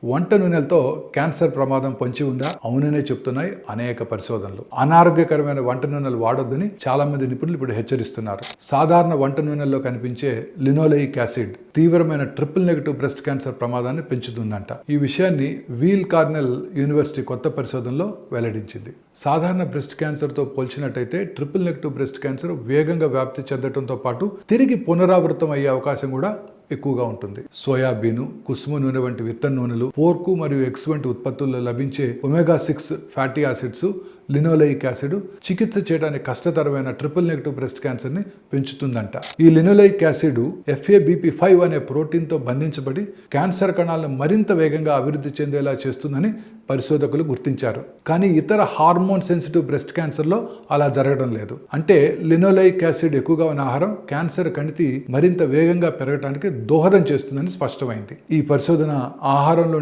వంట నూనెలతో క్యాన్సర్ ప్రమాదం పొంచి ఉందా? అవుననే చెప్తున్నాయి అనేక పరిశోధనలు. అనారోగ్యకరమైన వంట నూనెలు వాడొద్దని చాలా మంది నిపుణులు ఇప్పుడు హెచ్చరిస్తున్నారు. సాధారణ వంట నూనెల్లో కనిపించే లినోలెయిక్ యాసిడ్ తీవ్రమైన ట్రిపుల్ నెగటివ్ బ్రెస్ట్ క్యాన్సర్ ప్రమాదాన్ని పెంచుతుందంట. ఈ విషయాన్ని వీల్ కార్నెల్ యూనివర్సిటీ కొత్త పరిశోధనలో వెల్లడించింది. సాధారణ బ్రెస్ట్ క్యాన్సర్తో పోల్చినట్టయితే ట్రిపుల్ నెగటివ్ బ్రెస్ట్ క్యాన్సర్ వేగంగా వ్యాప్తి చెందడంతో పాటు తిరిగి పునరావృతం అయ్యే అవకాశం కూడా ఎక్కువగా ఉంటుంది. సోయాబీను, కుసుమ నూనె వంటి విత్తన నూనెలు, పోర్కు మరియు ఎగ్స్ వంటి ఉత్పత్తుల్లో లభించే ఒమేగా-6 ఫ్యాటీ యాసిడ్స్, లినోలెయిక్ యాసిడ్ చికిత్స చేయడానికి కష్టతరమైన ట్రిపుల్ నెగటివ్ బ్రెస్ట్ క్యాన్సర్ ని పెంచుతుందంట. ఈ లినోలెయిక్ యాసిడ్ FABP5 అనే ప్రోటీన్ తో బంధించబడి క్యాన్సర్ కణాలను మరింత వేగంగా అభివృద్ధి చెందేలా చేస్తుందని పరిశోధకులు గుర్తించారు. కానీ ఇతర హార్మోన్ సెన్సిటివ్ బ్రెస్ట్ క్యాన్సర్ లో అలా జరగడం లేదు. అంటే లినోలెయిక్ యాసిడ్ ఎక్కువగా ఉన్న ఆహారం క్యాన్సర్ కణితి మరింత వేగంగా పెరగడానికి దోహదం చేస్తుందని స్పష్టమైంది. ఈ పరిశోధన ఆహారంలో